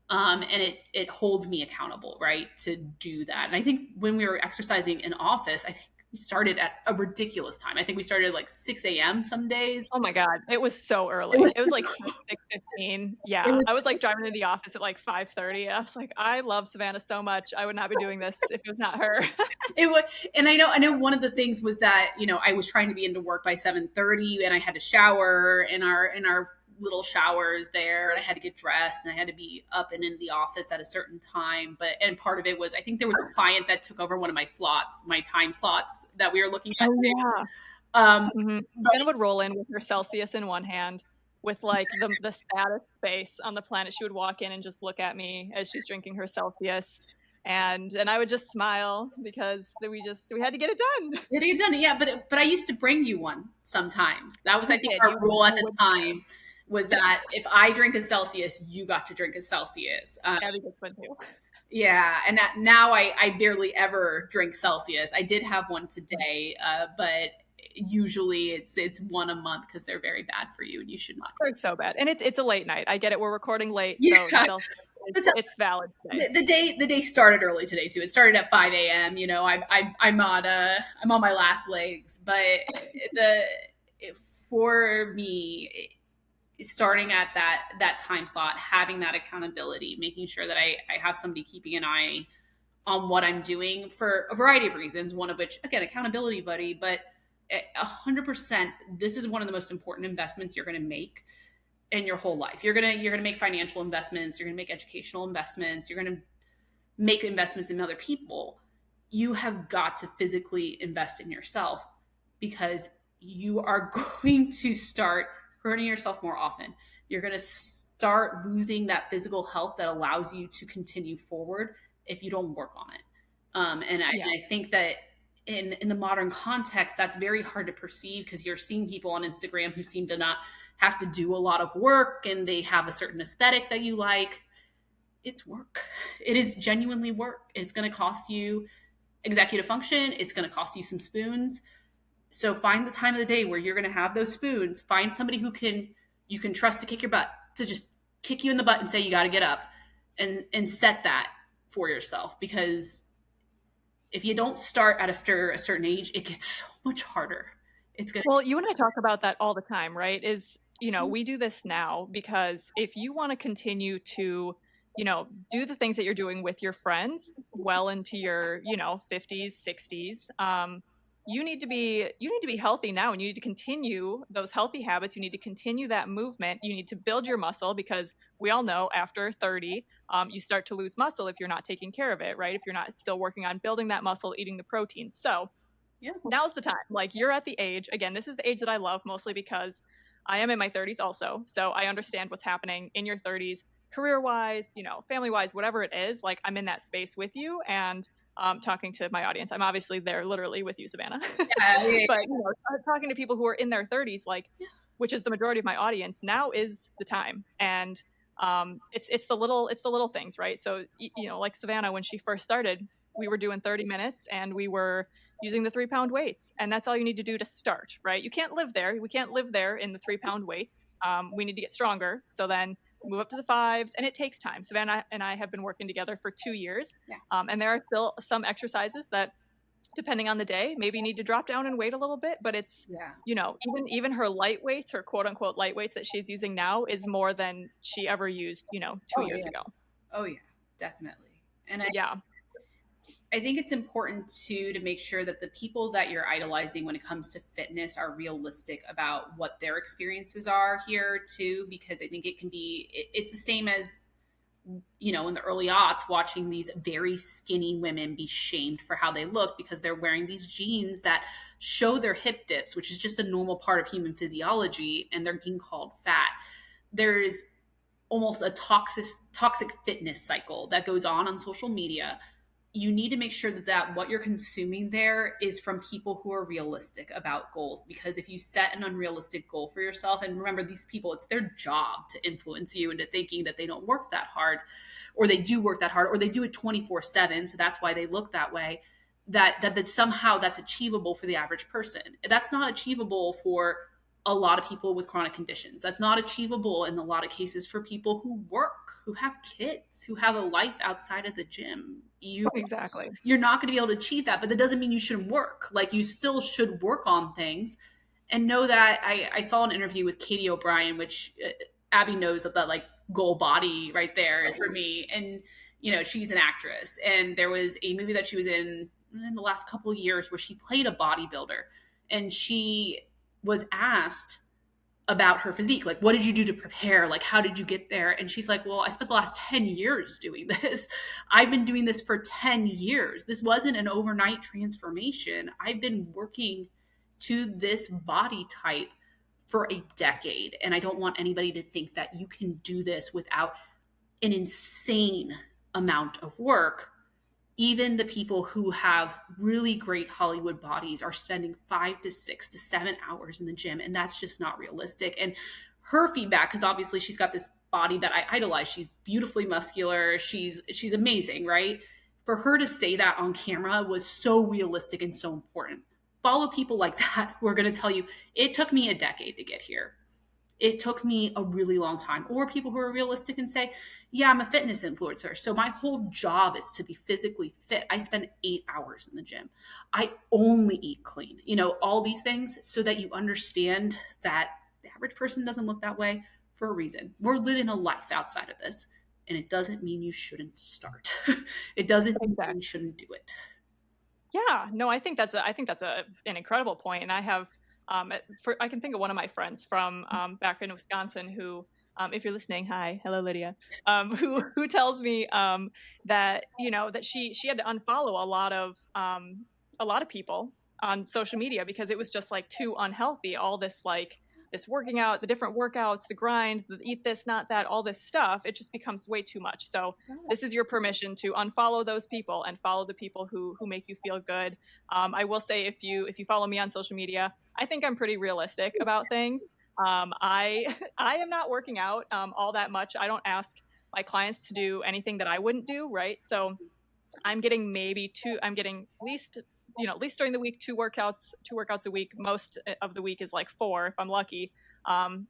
And it holds me accountable, right, to do that. And I think when we were exercising in office, I think we started at a ridiculous time. I think we started at like 6 a.m. some days. Oh my God. It was so It early. was It was like 6:15. it Yeah. was I was like driving to the office at like 5:30. I was like, I love Savannah so much. I would not be doing this if it was not her. it was, and I know one of the things was that I was trying to be into work by 7:30, and I had to shower in our little showers there, and I had to get dressed, and I had to be up and in the office at a certain time. And part of it was, I think there was a client that took over one of my slots, my time slots that we were looking at Oh, too. yeah. But Savannah would roll in with her Celsius in one hand with like the saddest face on the planet. She would walk in and just look at me as she's drinking her Celsius. And I would just smile because we had to get it done. it had done it, yeah. But I used to bring you one sometimes. That was, I You think, did. our rule at You the would. time, was Yeah. that if I drink a Celsius, you got to drink a Celsius. Abby gets one too. Yeah, and now I barely ever drink Celsius. I did have one today, but usually it's one a month because they're very bad for you and you should not. They're so bad. And it's a late night. I get it. We're recording late, so Yeah, Celsius it's valid today. the day started early today too. It started at 5 a.m. I'm on my last legs, but the for me, starting at that time slot, having that accountability, making sure that I have somebody keeping an eye on what I'm doing for a variety of reasons. One of which, again, accountability buddy, but 100%, this is one of the most important investments you're going to make in your whole life. You're gonna make financial investments. You're gonna make educational investments. You're gonna make investments in other people. You have got to physically invest in yourself, because you are going to start hurting yourself more often. You're going to start losing that physical health that allows you to continue forward if you don't work on it. And I think that in the modern context, that's very hard to perceive, because you're seeing people on Instagram who seem to not have to do a lot of work, and they have a certain aesthetic that you like. It's work. It is genuinely work. It's going to cost you executive function. It's going to cost you some spoons. So find the time of the day where you're going to have those spoons. Find somebody you can trust to kick your butt, to just kick you in the butt and say, you got to get up, and set that for yourself. Because if you don't start after a certain age, it gets so much harder. Well, you and I talk about that all the time, right? We do this now because if you want to continue to, do the things that you're doing with your friends well into your, 50s, 60s, you need to be healthy now, and you need to continue those healthy habits. You need to continue that movement. You need to build your muscle, because we all know after 30, you start to lose muscle if you're not taking care of it, right? If you're not still working on building that muscle, eating the protein. So Yeah. now's the time. Like, you're at the age, again, this is the age that I love, mostly because I am in my 30s also. So I understand what's happening in your 30s, career wise, family wise, whatever it is. Like, I'm in that space with you, and talking to my audience. I'm obviously there literally with you, Savannah. Yeah. But talking to people who are in their 30s, like, which is the majority of my audience, now is the time. And it's the little things, right? So like Savannah, when she first started, we were doing 30 minutes, and we were using the 3-pound weights, and that's all you need to do to start, right? You can't live there. We can't live there in the 3-pound weights. We need to get stronger. So then move up to the 5s, and it takes time. Savannah and I have been working together for 2 years, Yeah. And there are still some exercises that, depending on the day, maybe need to drop down and weight a little bit. But it's, even her light weights, her quote unquote light weights that she's using now, is more than she ever used, 2 years ago. Oh yeah, definitely. And I think it's important too to make sure that the people that you're idolizing when it comes to fitness are realistic about what their experiences are here too, because I think it's the same as in the early aughts, watching these very skinny women be shamed for how they look because they're wearing these jeans that show their hip dips, which is just a normal part of human physiology, and they're being called fat. There's almost a toxic fitness cycle that goes on social media. You need to make sure that what you're consuming there is from people who are realistic about goals, because if you set an unrealistic goal for yourself, and remember, these people, it's their job to influence you into thinking that they don't work that hard, or they do work that hard, or they do it 24/7, so that's why they look that way, that somehow that's achievable for the average person. That's not achievable for a lot of people with chronic conditions. That's not achievable in a lot of cases for people who work, who have kids, who have a life outside of the gym. Exactly. You're not going to be able to achieve that, but that doesn't mean you shouldn't work. Like, you still should work on things, and know that I saw an interview with Katie O'Brien, which Abby knows that like goal body right there is for me. And she's an actress, and there was a movie that she was in the last couple of years where she played a bodybuilder, and she was asked about her physique, like, what did you do to prepare, like, how did you get there? And she's like, well, I spent the last 10 years doing this. I've been doing this for 10 years. This wasn't an overnight transformation. I've been working to this body type for a decade, and I don't want anybody to think that you can do this without an insane amount of work. Even the people who have really great Hollywood bodies are spending 5 to 6 to 7 hours in the gym, and that's just not realistic. And her feedback, because obviously she's got this body that I idolize. She's beautifully muscular. She's amazing, right? For her to say that on camera was so realistic and so important. Follow people like that who are going to tell you, it took me a decade to get here. It took me a really long time. Or people who are realistic and say, yeah, I'm a fitness influencer, so my whole job is to be physically fit. I spend 8 hours in the gym. I only eat clean. All these things, so that you understand that the average person doesn't look that way for a reason. We're living a life outside of this, and it doesn't mean you shouldn't start. It doesn't mean you shouldn't do it. Yeah, no, I think that's an incredible point. And I have, I can think of one of my friends from back in Wisconsin who, if you're listening, hi, hello, Lydia, who tells me that that she had to unfollow a lot of people on social media because it was just like too unhealthy. All this like this working out, the different workouts, the grind, the eat this, not that, all this stuff, it just becomes way too much. So this is your permission to unfollow those people and follow the people who make you feel good. I will say, if you follow me on social media, I think I'm pretty realistic about things. I I am not working out all that much. I don't ask my clients to do anything that I wouldn't do, right? So I'm getting at least during the week, two workouts a week. Most of the week is like 4 if I'm lucky.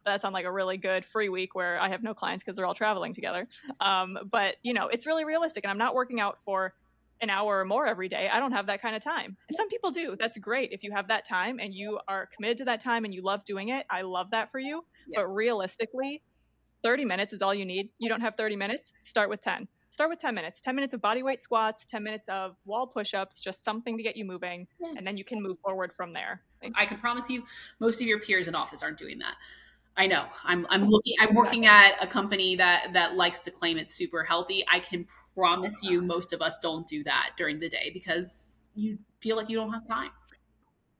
That's on like a really good free week where I have no clients because they're all traveling together. But it's really realistic, and I'm not working out for an hour or more every day. I don't have that kind of time. And some people do. That's great. If you have that time and you are committed to that time and you love doing it, I love that for you. Yeah. But realistically, 30 minutes is all you need. You don't have 30 minutes, start with 10. Start with 10 minutes. 10 minutes of body weight squats, 10 minutes of wall push-ups, just something to get you moving, and then you can move forward from there. I can promise you, most of your peers in office aren't doing that. I know. I'm working at a company that likes to claim it's super healthy. I can promise you, most of us don't do that during the day because you feel like you don't have time.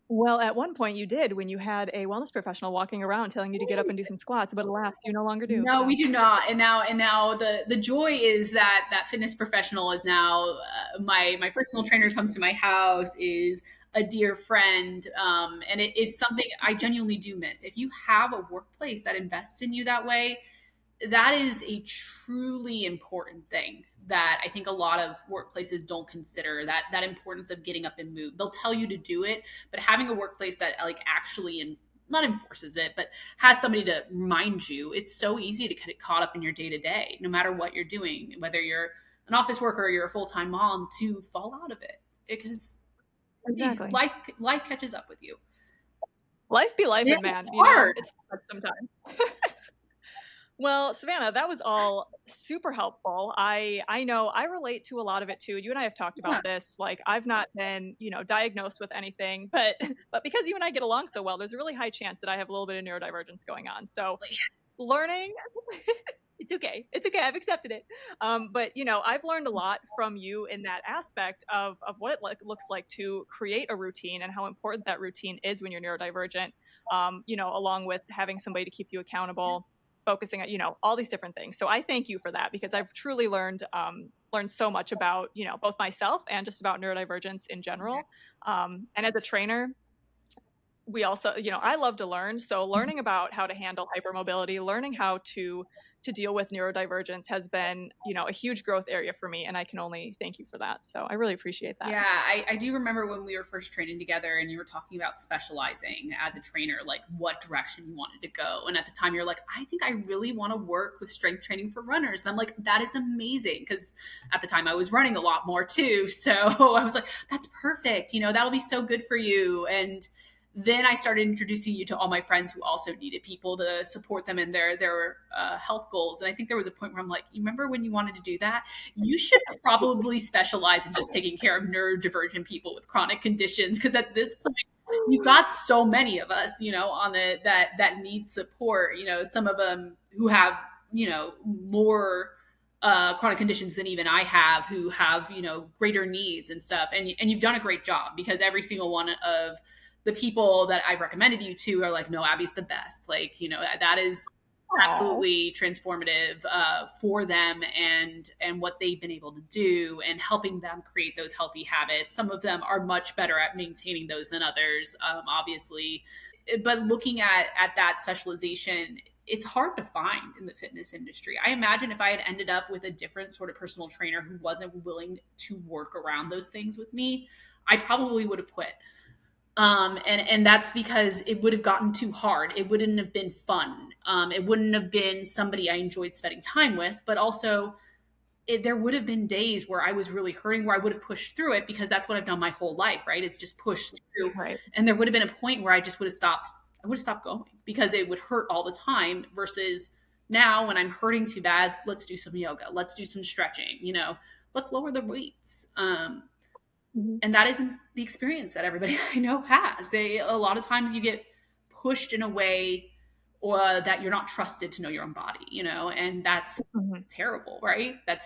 Well, at one point you did, when you had a wellness professional walking around telling you to get up and do some squats, but alas, you no longer do. No, so. We do not. And now the joy is that fitness professional is now my personal trainer comes to my house, is a dear friend, and it's something I genuinely do miss. If you have a workplace that invests in you that way, that is a truly important thing that I think a lot of workplaces don't consider, that importance of getting up and move. They'll tell you to do it, but having a workplace that like actually not enforces it, but has somebody to remind you, it's so easy to get caught up in your day-to-day, no matter what you're doing, whether you're an office worker or you're a full-time mom, to fall out of it, because exactly. life catches up with you. Life be life, man. Hard. It's hard sometimes. Well, Savannah, that was all super helpful. I know I relate to a lot of it too. You and I have talked about this. Like, I've not been, diagnosed with anything, but because you and I get along so well, there's a really high chance that I have a little bit of neurodivergence going on. So learning It's okay. It's okay. I've accepted it. But I've learned a lot from you in that aspect of what it looks like to create a routine and how important that routine is when you're neurodivergent. Along with having somebody to keep you Yeah. accountable, focusing on all these different things. So I thank you for that because I've truly learned so much about both myself and just about neurodivergence in Yeah. general. And as a trainer, we also I love to learn, so learning about how to handle hypermobility, learning how to deal with neurodivergence has been a huge growth area for me, and I can only thank you for that, so I really appreciate that. Yeah, I do remember when we were first training together and you were talking about specializing as a trainer, like what direction you wanted to go. And at the time, you're like, I think I really want to work with strength training for runners. And I'm like, that is amazing. Because at the time, I was running a lot more too. So I was like, that's perfect. That'll be so good for you. And then I started introducing you to all my friends who also needed people to support them in their health goals. And I think there was a point where I'm like, you remember when you wanted to do that? You should probably specialize in just taking care of neurodivergent people with chronic conditions, because at this point you've got so many of us on the that need support, some of them who have more chronic conditions than even I have, who have greater needs and stuff, and you've done a great job, because every single one of the people that I've recommended you to are like, no, Abby's the best, like that is Oh. absolutely transformative for them and what they've been able to do, and helping them create those healthy habits. Some of them are much better at maintaining those than others, obviously. But looking at that specialization, it's hard to find in the fitness industry. I imagine if I had ended up with a different sort of personal trainer who wasn't willing to work around those things with me, I probably would have quit. And that's because it would have gotten too hard. It wouldn't have been fun. It wouldn't have been somebody I enjoyed spending time with, but also there would have been days where I was really hurting, where I would have pushed through it, because that's what I've done my whole life, right? It's just push through. Right. And there would have been a point where I just would have stopped. I would have stopped going because it would hurt all the time, versus now when I'm hurting too bad, let's do some yoga. Let's do some stretching, let's lower the weights. Mhm. And that isn't the experience that everybody I know has. A lot of times you get pushed in a way or that you're not trusted to know your own body, and that's Mhm. terrible, right? Yeah.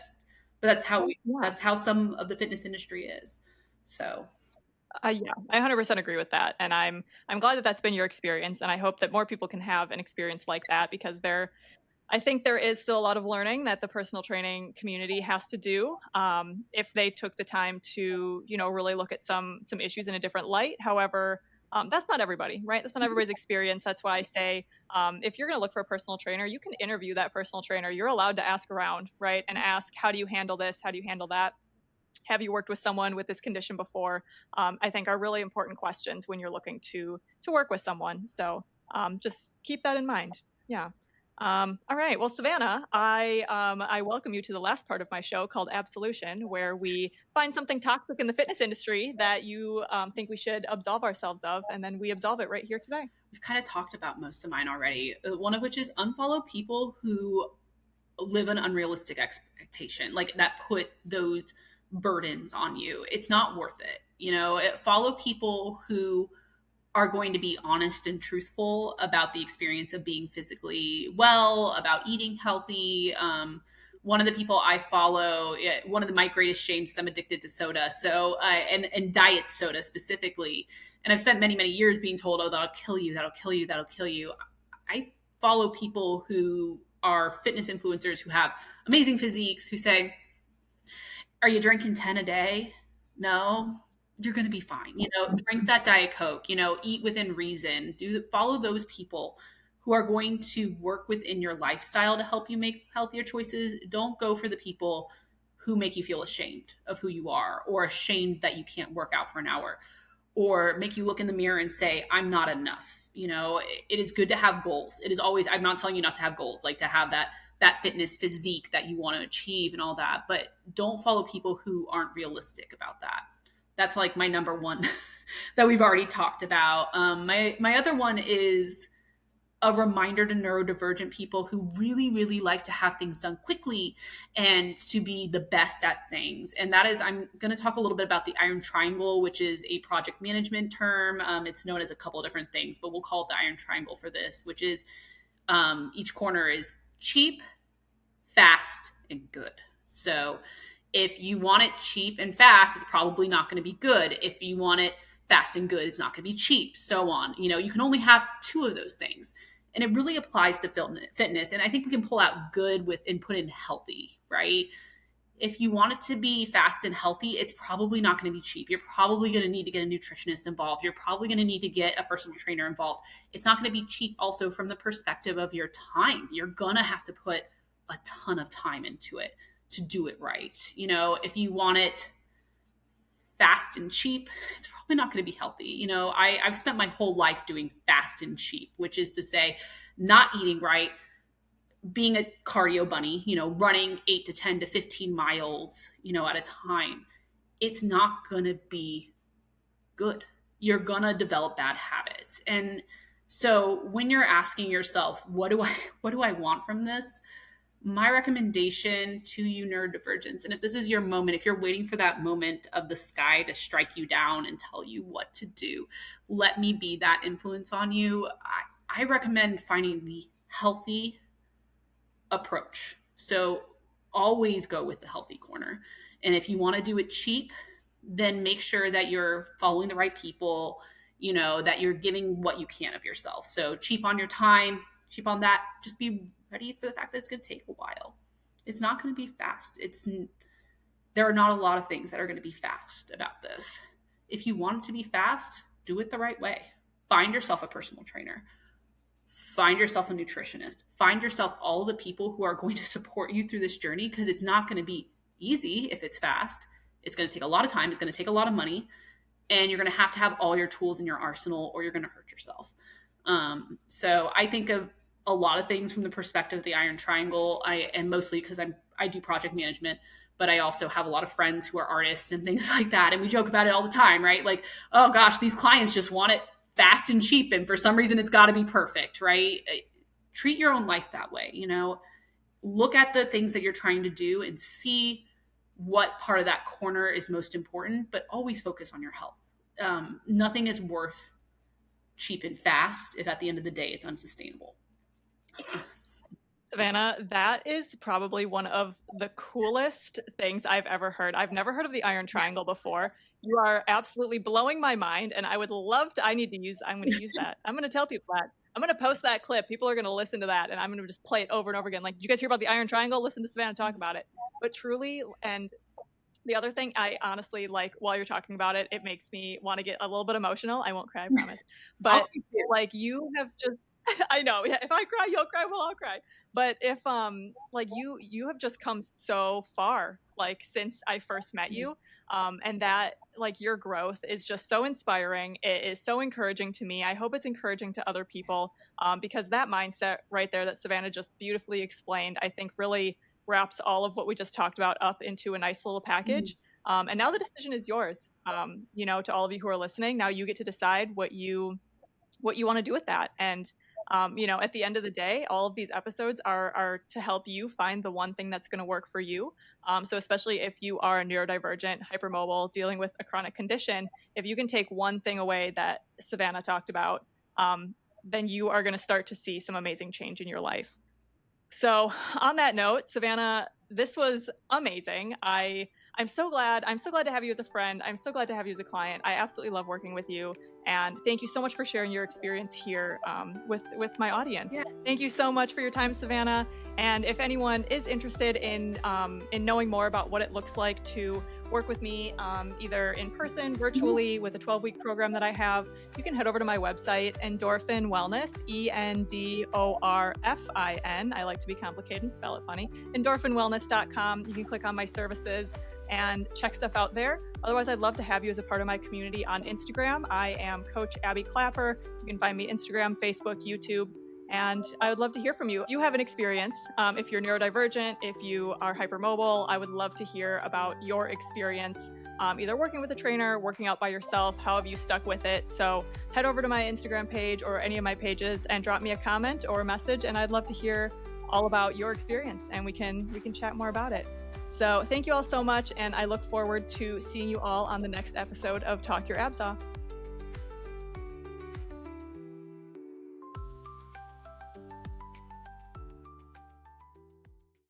That's how some of the fitness industry is. So Yeah, I 100% agree with that, and I'm glad that that's been your experience, and I hope that more people can have an experience like that because I think there is still a lot of learning that the personal training community has to do if they took the time to, really look at some issues in a different light. However, that's not everybody, right? That's not everybody's experience. That's why I say if you're going to look for a personal trainer, you can interview that personal trainer. You're allowed to ask around, right? And ask, how do you handle this? How do you handle that? Have you worked with someone with this condition before? I think are really important questions when you're looking to work with someone. So just keep that in mind. Yeah. All right. Well, Savannah, I welcome you to the last part of my show called Absolution, where we find something toxic in the fitness industry that you think we should absolve ourselves of, and then we absolve it right here today. we've kind of talked about most of mine already. One of which is unfollow people who live an unrealistic expectation, like that put those burdens on you. It's not worth it. Follow people who are going to be honest and truthful about the experience of being physically well, about eating healthy. One of the people I follow, one of my greatest shames is I'm addicted to soda. So, and diet soda specifically. And I've spent many, many years being told, oh, that'll kill you, that'll kill you, that'll kill you. I follow people who are fitness influencers who have amazing physiques who say, are you drinking 10 a day? No, you're going to be fine. Drink that Diet Coke, eat within reason. Follow those people who are going to work within your lifestyle to help you make healthier choices. Don't go for the people who make you feel ashamed of who you are, or ashamed that you can't work out for an hour, or make you look in the mirror and say, I'm not enough. It is good to have goals. It is always, I'm not telling you not to have goals, like to have that fitness physique that you want to achieve and all that, but don't follow people who aren't realistic about that. That's like my number one that we've already talked about. My other one is a reminder to neurodivergent people who really, really like to have things done quickly and to be the best at things. And that is, I'm going to talk a little bit about the iron triangle, which is a project management term. It's known as a couple of different things, but we'll call it the iron triangle for this, which is each corner is cheap, fast and good. So if you want it cheap and fast, it's probably not going to be good. If you want it fast and good, it's not going to be cheap, so on. You can only have two of those things. And it really applies to fitness. And I think we can pull out good with and put in healthy, right? If you want it to be fast and healthy, it's probably not going to be cheap. You're probably going to need to get a nutritionist involved. You're probably going to need to get a personal trainer involved. It's not going to be cheap also from the perspective of your time. You're going to have to put a ton of time into it to do it right. If you want it fast and cheap, it's probably not going to be healthy. I've spent my whole life doing fast and cheap, which is to say not eating right, being a cardio bunny, running 8 to 10 to 15 miles, at a time. It's not going to be good. You're going to develop bad habits. And so when you're asking yourself, what do I want from this? My recommendation to you neurodivergents, and if this is your moment, if you're waiting for that moment of the sky to strike you down and tell you what to do, let me be that influence on you. I recommend finding the healthy approach. So always go with the healthy corner. And if you want to do it cheap, then make sure that you're following the right people, that you're giving what you can of yourself. So cheap on your time, cheap on that. Just be ready for the fact that it's going to take a while. It's not going to be fast. There are not a lot of things that are going to be fast about this. If you want it to be fast, do it the right way. Find yourself a personal trainer. Find yourself a nutritionist. Find yourself all the people who are going to support you through this journey, because it's not going to be easy if it's fast. It's going to take a lot of time. It's going to take a lot of money. And you're going to have all your tools in your arsenal, or you're going to hurt yourself. So I think of a lot of things from the perspective of the Iron Triangle. And mostly because I do project management, but I also have a lot of friends who are artists and things like that. And we joke about it all the time, right? Like, oh gosh, these clients just want it fast and cheap, and for some reason it's got to be perfect, right? Treat your own life that way. Look at the things that you're trying to do and see what part of that corner is most important, but always focus on your health. Nothing is worth cheap and fast if at the end of the day it's unsustainable. Savannah, that is probably one of the coolest things I've ever heard. I've never heard of the Iron Triangle before. You are absolutely blowing my mind, and I'm going to use that. I'm going to tell people that. I'm going to post that clip. People are going to listen to that, and I'm going to just play it over and over again. Like, did you guys hear about the Iron Triangle? Listen to Savannah talk about it. But truly, and the other thing I honestly, like, while you're talking about it, it makes me want to get a little bit emotional. I won't cry, I promise. But like, you have just, I know, if I cry, you'll cry, we'll all cry. But if like you have just come so far, like, since I first met you, and that, like, your growth is just so inspiring. It is so encouraging to me. I hope it's encouraging to other people, because that mindset right there that Savannah just beautifully explained, I think really wraps all of what we just talked about up into a nice little package. And now the decision is yours. To all of you who are listening, now you get to decide what you want to do with that. And at the end of the day, all of these episodes are to help you find the one thing that's going to work for you. So especially if you are a neurodivergent, hypermobile, dealing with a chronic condition, if you can take one thing away that Savannah talked about, then you are going to start to see some amazing change in your life. So on that note, Savannah, this was amazing. I'm so glad to have you as a friend. I'm so glad to have you as a client. I absolutely love working with you. And thank you so much for sharing your experience here with my audience. Yeah. Thank you so much for your time, Savannah. And if anyone is interested in knowing more about what it looks like to work with me, either in person, virtually, with a 12-week program that I have, you can head over to my website, Endorphin Wellness, ENDORFIN. I like to be complicated and spell it funny. Endorphinwellness.com. You can click on my services and check stuff out there. Otherwise, I'd love to have you as a part of my community on Instagram. I am Coach Abby Clapper. You can find me Instagram, Facebook, YouTube, and I would love to hear from you. If you have an experience, if you're neurodivergent, if you are hypermobile, I would love to hear about your experience, either working with a trainer, working out by yourself, how have you stuck with it. So head over to my Instagram page or any of my pages and drop me a comment or a message, and I'd love to hear all about your experience, and we can chat more about it. So thank you all so much, and I look forward to seeing you all on the next episode of Talk Your Abs Off.